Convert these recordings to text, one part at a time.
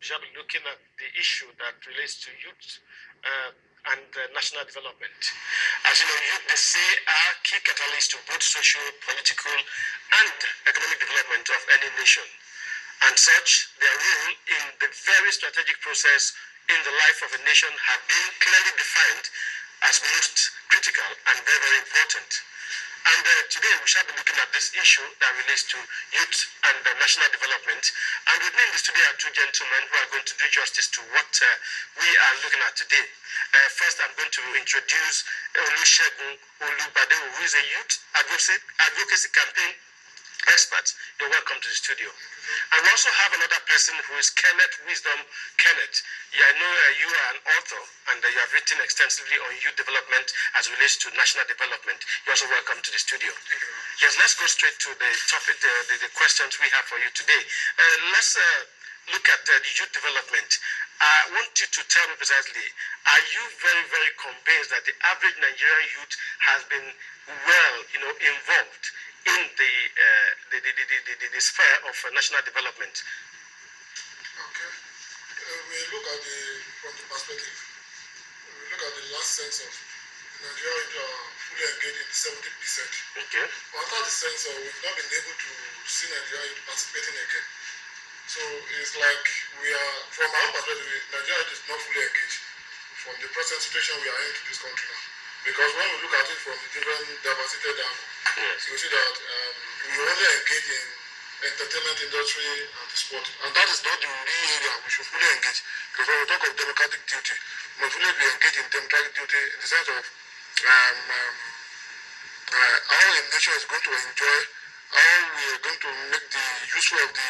we shall be looking at the issue that relates to youth and national development. As you know, youth, they say, are key catalysts to both social, political, and economic development of any nation. And such, their role in the very strategic process in the life of a nation have been clearly defined as most critical and very, very important. And today we shall be looking at this issue that relates to youth and national development. And with me in the studio are two gentlemen who are going to do justice to what we are looking at today. First, I'm going to introduce Olusegun Olubade, who is a youth advocacy campaign expert. You're welcome to the studio. And we also have another person who is Kenneth Wisdom. Kenneth, I know you are an author and you have written extensively on youth development as relates to national development. You're also welcome to the studio. Yes, let's go straight to the topic, the questions we have for you today. Let's look at the youth development. I want you to tell me precisely, are you very, very convinced that the average Nigerian youth has been well, involved in the sphere of national development? Okay. We look at from the perspective. We look at the last census. Nigeria is fully engaged in 70%. Okay. But after the census, we've not been able to see Nigeria participating again. So it's like we are, from our perspective, Nigeria is not fully engaged from the present situation we are in this country now. Because when we look at it from the different diversity angle, yes, you see that we only engage in entertainment industry and the sport. And that is not the real area we should fully engage. Because when we talk of democratic duty, we must fully be engaged in democratic duty in the sense of how a nation is going to enjoy, how we are going to make the useful of the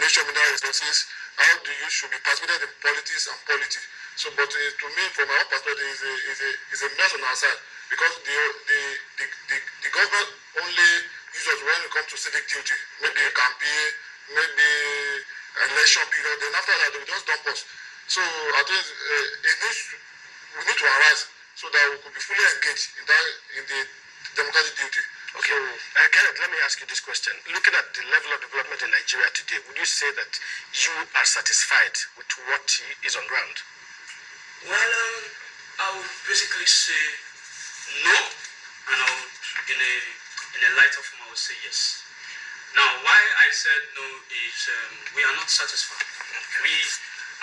national mineral resources, how the youth should be participated in politics and polity. So, but to me, from our perspective, is a mess on our side because the government only uses when it comes to civic duty, maybe a campaign, maybe an election period. Then after that, they will just dump us. So I think we need to arise so that we could be fully engaged in the democratic duty. Okay. Kenneth, let me ask you this question. Looking at the level of development in Nigeria today, would you say that you are satisfied with what is on ground? Well, I would basically say no, and I would, in a lighter form, I would say yes. Now, why I said no is we are not satisfied. We,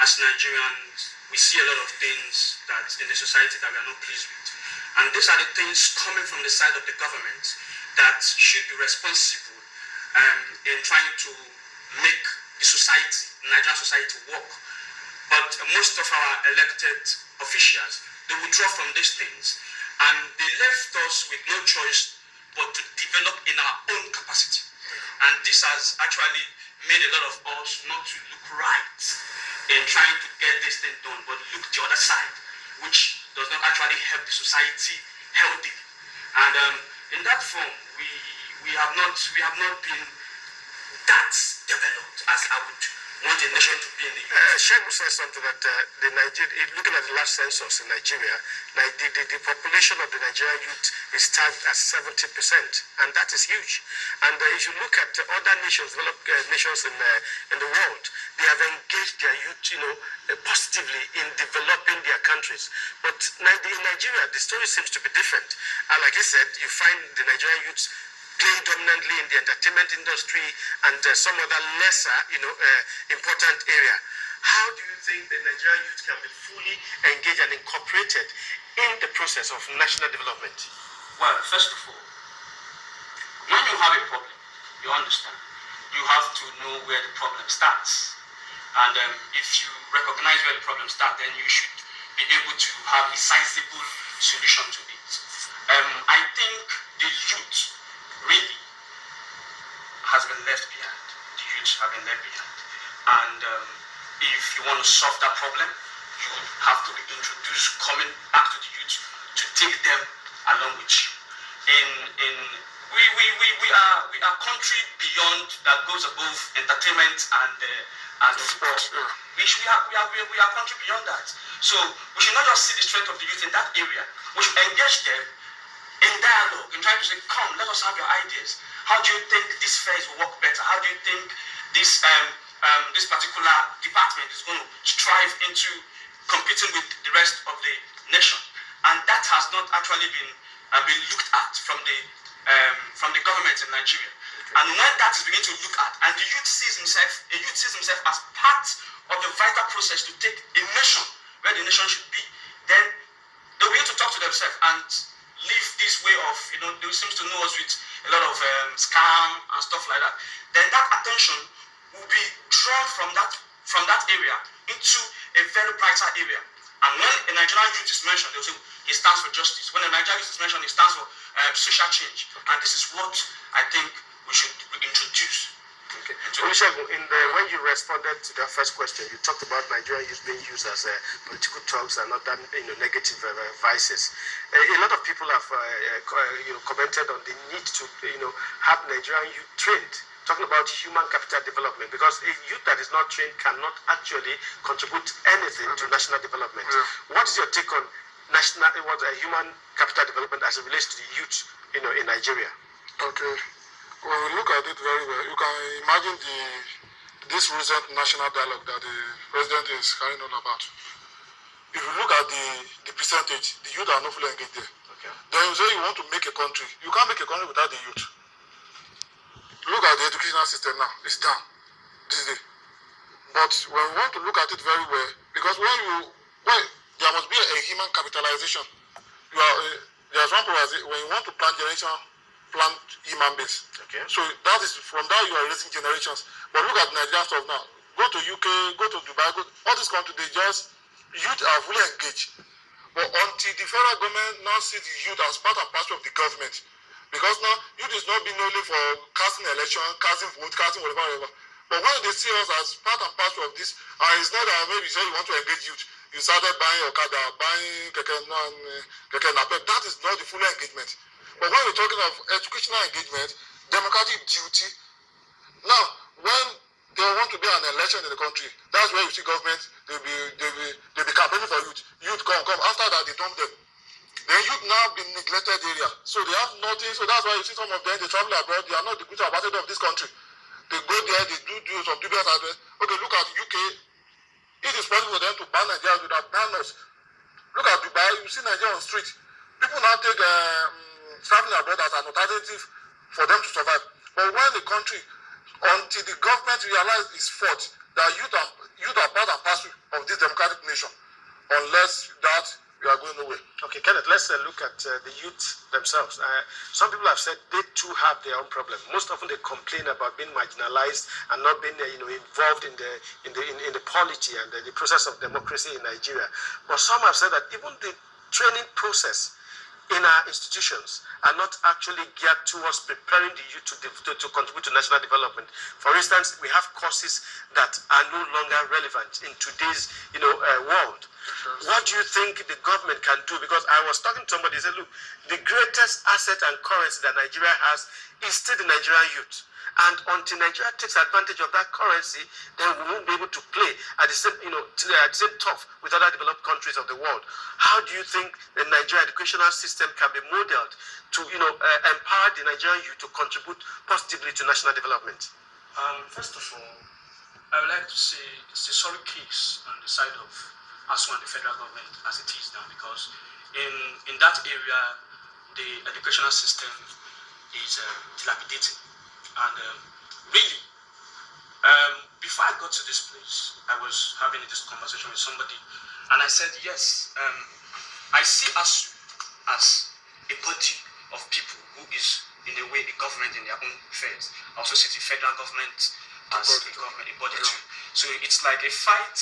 as Nigerians, we see a lot of things that in the society that we are not pleased with. And these are the things coming from the side of the government that should be responsible in trying to make the society, Nigerian society, work. But most of our elected officials, they withdraw from these things, and they left us with no choice but to develop in our own capacity. And this has actually made a lot of us not to look right in trying to get this thing done, but look the other side, which does not actually help the society healthy. And in that form, we have not been that developed as I would want a nation to be in the youth. Shegu said something that looking at the last census in Nigeria, the population of the Nigerian youth is tagged at 70%, and that is huge. And if you look at other nations, developed nations in the world, they have engaged their youth, positively in developing their countries. But in Nigeria, the story seems to be different. And like I said, you find the Nigerian youths playing dominantly in the entertainment industry and some other lesser, important area. How do you think the Nigerian youth can be fully engaged and incorporated in the process of national development? Well, first of all, when you have a problem, you understand, you have to know where the problem starts. And if you recognize where the problem starts, then you should be able to have a sizable solution to it. I think the youth really has been left behind. The youth have been left behind. And if you want to solve that problem, you have to be introduced, coming back to the youth to take them along with you. We are country beyond that goes above entertainment and sport. We are country beyond that. So we should not just see the strength of the youth in that area. We should engage them in dialogue, in trying to say, come, let us have your ideas. How do you think these fairs will work better? How do you think this this particular department is going to strive into competing with the rest of the nation, and that has not actually been looked at from the government in Nigeria. And when that is beginning to look at, and the youth sees himself as part of the vital process to take a nation where the nation should be, then they will begin to talk to themselves and live this way of, they seem to know us with a lot of scam and stuff like that. Then that attention will be drawn from that area into a very brighter area. And when a Nigerian youth is mentioned, they will say he stands for justice. When a Nigerian youth is mentioned, he stands for social change. And this is what I think we should introduce. Okay. Olusegun, when you responded to that first question, you talked about Nigerian youth being used as political thugs and other negative vices. A lot of people have commented on the need to have Nigerian youth trained, talking about human capital development, because a youth that is not trained cannot actually contribute anything to national development. Yeah. What is your take on human capital development as it relates to the youth in Nigeria? Okay. When we look at it very well, you can imagine this recent national dialogue that the president is carrying on about. If you look at the percentage, the youth are not fully engaged there. Okay. Then you say you want to make a country. You can't make a country without the youth. Look at the educational system now. It's down this day. But when we want to look at it very well, because when there must be a human capitalization. There's one problem when you want to plant human beings. Okay. So that is from that you are raising generations. But look at Nigerian stuff now. Go to UK, go to Dubai, all these countries, youth are fully engaged. But until the federal government now sees the youth as part and parcel of the government, because now youth is not being only for casting election, casting vote, casting whatever. But when they see us as part and parcel of this, and it's not that maybe you say you want to engage youth, you started buying Okada, buying Keke Napep, that is not the full engagement. But when we're talking of educational engagement, democratic duty, now when they want to be an election in the country, that's where you see government, they'll be campaigning for youth. Youth come. After that, they dump them. The youth now been neglected area. So they have nothing. So that's why you see some of them, they travel abroad, they are not the good ambassador of this country. They go there, they do some dubious address. Okay, look at UK. It is possible for them to ban Nigeria with that ban us. Look at Dubai, you see Nigeria on the street. People now take traveling abroad as an alternative for them to survive. But when the country, until the government realize its fault, that youth are part and parcel of this democratic nation, unless that we are going nowhere. Okay, Kenneth, let's look at the youth themselves. Some people have said they too have their own problem. Most often they complain about being marginalized and not being involved in the polity and the process of democracy in Nigeria. But some have said that even the training process in our institutions are not actually geared towards preparing the youth to contribute to national development. For instance, we have courses that are no longer relevant in today's world. What do you think the government can do? Because I was talking to somebody, he said, look, the greatest asset and currency that Nigeria has is still the Nigerian youth. And until Nigeria takes advantage of that currency, then we won't be able to play at the same, turf with other developed countries of the world. How do you think the Nigerian educational system can be modeled to, empower the Nigerian youth to contribute positively to national development? First of all, I would like to say it's a sorry case on the side of ASU and the federal government as it is now, because in that area, the educational system is dilapidating. And really, before I got to this place, I was having this conversation with somebody, and I said, yes, I see ASU as a body of people who is, in a way, the government in their own affairs. I also see the federal government as a body too. So it's like a fight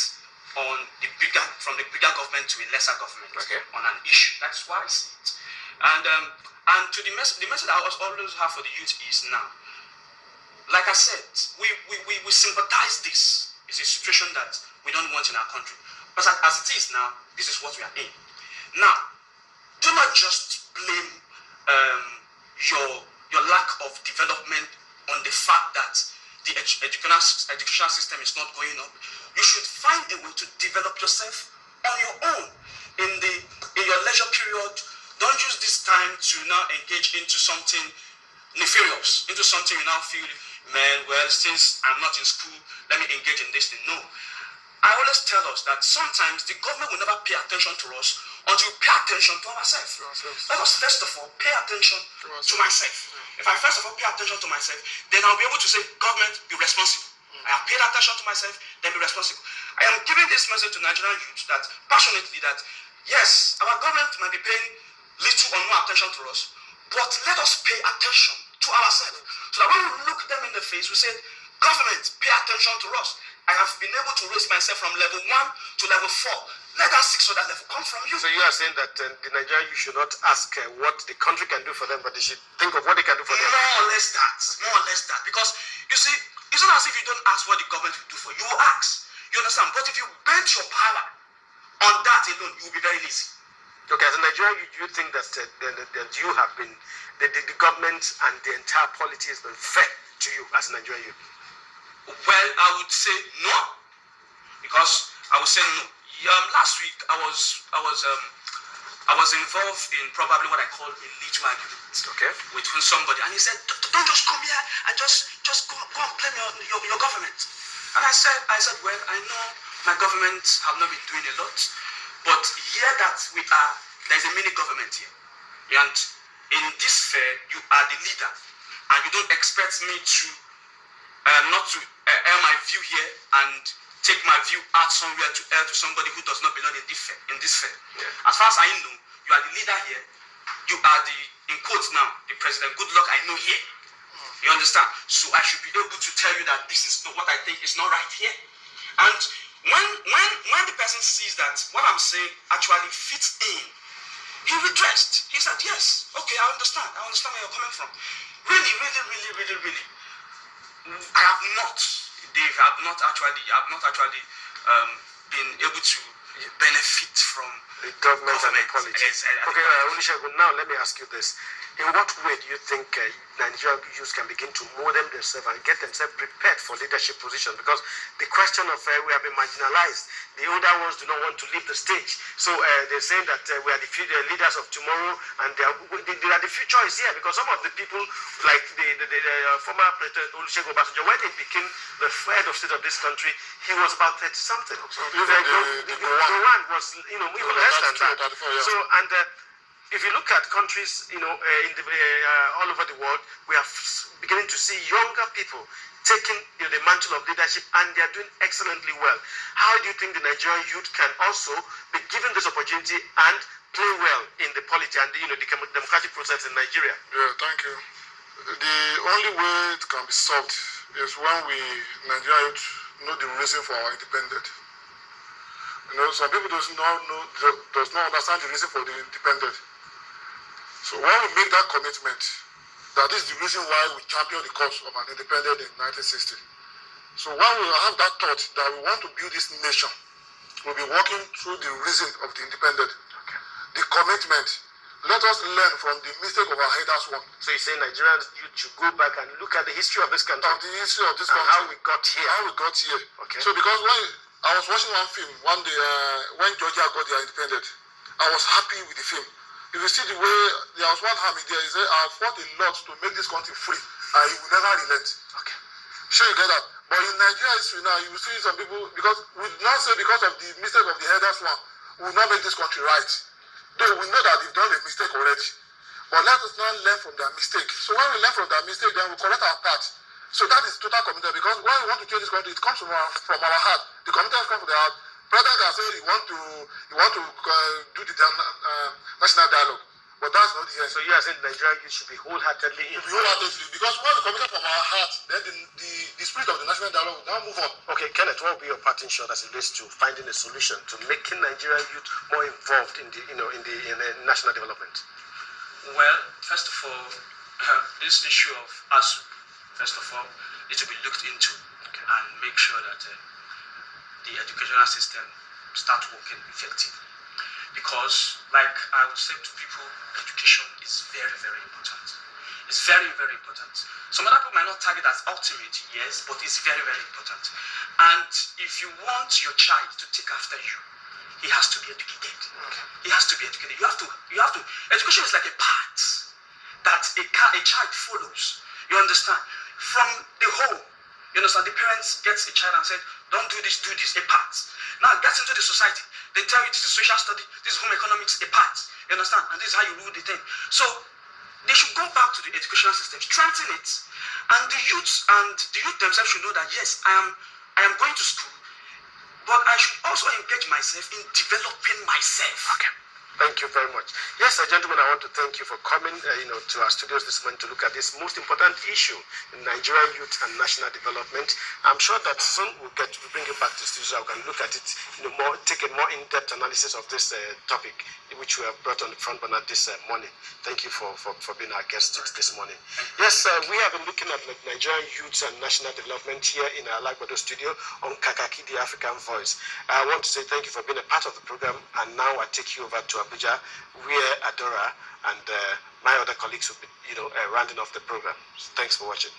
from the bigger government to a lesser government on an issue. That's why I see it. And to the message I always have for the youth is now, like I said, we sympathize this. It's a situation that we don't want in our country. But as it is now, this is what we are in. Now, do not just blame your lack of development on the fact that the educational system is not going up. You should find a way to develop yourself on your own in your leisure period. Don't use this time to now engage into something nefarious, into something you now feel man, well, since I'm not in school, let me engage in this thing. No. I always tell us that sometimes the government will never pay attention to us until we pay attention to ourselves. Let us first of all pay attention to myself. If I first of all pay attention to myself, then I'll be able to say, government, be responsible. I have paid attention to myself, then be responsible. I am giving this message to Nigerian youth that passionately that yes, our government might be paying little or no attention to us, but let us pay attention to ourselves. So that when we look them in the face, we say, government, pay attention to us. I have been able to raise myself from level 1 to level 4. Let that 6 other level come from you. So you are saying that the Nigerian you should not ask what the country can do for them, but they should think of what they can do for them. More or less that. Because you see, it's not as if you don't ask what the government will do for you. You will ask. You understand? But if you bend your power on that alone, you will be very lazy. Okay, as a Nigerian, you think that you have been, the government and the entire polity has been fair to you as a Nigerian youth? Well, I would say no, because I would say no. Last week I was involved in probably what I call a little argument, okay, with somebody, and he said, "Don't just come here and just go and blame your government." And I said, well, I know my government have not been doing a lot, but here that we are, there's a mini government here, and in this fair you are the leader, and you don't expect me to not to air my view here and take my view out somewhere to air to somebody who does not belong in this fair. Yeah. As far as I know, you are the leader here. You are the, in quotes now, the president. Good luck, I know here. You understand? So I should be able to tell you that this is not what I think is not right here. And when the person sees that what I'm saying actually fits in, he redressed. He said, yes, okay, I understand where you're coming from. Really, I have not actually been able to benefit from the government and the polity. Yes, okay, Olusegun, now let me ask you this. In what way do you think Nigerian youth can begin to mold themselves and get themselves prepared for leadership positions? Because the question of we have been marginalized, the older ones do not want to leave the stage. So they're saying that we are the leaders of tomorrow, and the future is here. Because some of the people, like the former President Olusegun Obasanjo, when he became the head of state of this country, he was about 30-something. So the one was, even less than that. So, and if you look at countries, all over the world, we are beginning to see younger people taking the mantle of leadership, and they are doing excellently well. How do you think the Nigerian youth can also be given this opportunity and play well in the polity and the democratic process in Nigeria? Yeah, thank you. The only way it can be solved is when Nigerian youth know the reason for our independence. Some people does not understand the reason for the independence. So when we make that commitment, that is the reason why we championed the cause of an independence in 1960. So when we have that thought that we want to build this nation, we'll be working through the reason of the independence. Okay. The commitment. Let us learn from the mistake of our headers one. So you say Nigerians, you should go back and look at the history of this country. And how we got here. Okay. So because when I was watching one film one day, when Georgia got their independence, I was happy with the film. If you see the way, there was one army there, he said, I have fought a lot to make this country free, and he will never relent. Okay. Sure, you get that. But in Nigeria history now, you will see some people, because we not say because of the mistake of the headers one, we will not make this country right. Though we know that they've done a mistake already. But let us now learn from their mistake. So when we learn from their mistake, then we correct our part. So that is total commitment, because when we want to change this country, it comes from our heart. The commitment comes from the heart. President can say you want to do the national dialogue, but that's not the end. So you are saying Nigeria youth should be wholeheartedly in. Because when we committed from our heart, then the spirit of the national dialogue will now move on. Okay, Kenneth, what will be your parting shot as it relates to finding a solution to making Nigerian youth more involved in the national development? Well, first of all, this issue of us, first of all, needs to be looked into, and make sure that the educational system start working effectively. Because, like I would say to people, education is very, very important. It's very, very important. Some other people might not target as ultimate, yes, but it's very, very important. And if you want your child to take after you, he has to be educated. He has to be educated. You have to. Education is like a path that a child follows. You understand? from the home. You understand? The parents gets a child and said, don't do this, a part. Now it gets into the society. They tell you this is social study, this is home economics, a part. You understand? And this is how you rule the thing. So they should go back to the educational system, strengthen it. And the youth themselves should know that yes, I am going to school, but I should also engage myself in developing myself. Okay. Thank you very much. Yes, gentlemen, I want to thank you for coming to our studios this morning to look at this most important issue in Nigerian youth and national development. I'm sure that soon we'll bring it back to the studio so we can look at it, take a more in-depth analysis of this topic, which we have brought on the front burner this morning. Thank you for being our guest this morning. Yes, we have been looking at Nigerian youth and national development here in our Lagbodo studio on Kakaaki, the African Voice. I want to say thank you for being a part of the program, and now I take you over to Abuja, where Adora and my other colleagues will be, rounding off the program. So thanks for watching.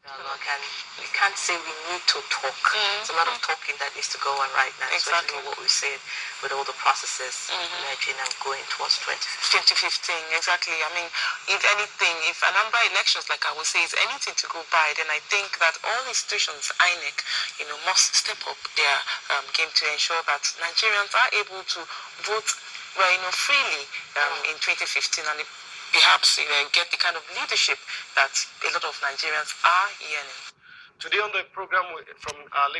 And we can't say we need to talk. There's a lot of talking that needs to go on right now. Exactly. Especially what we said with all the processes emerging and going towards 2015. Exactly. I mean, if anything, if Anambra elections, like I would say, is anything to go by, then I think that all institutions, INEC, must step up their game to ensure that Nigerians are able to vote freely in 2015 and perhaps get the kind of leadership that a lot of Nigerians are yearning. Today on the program from Lagos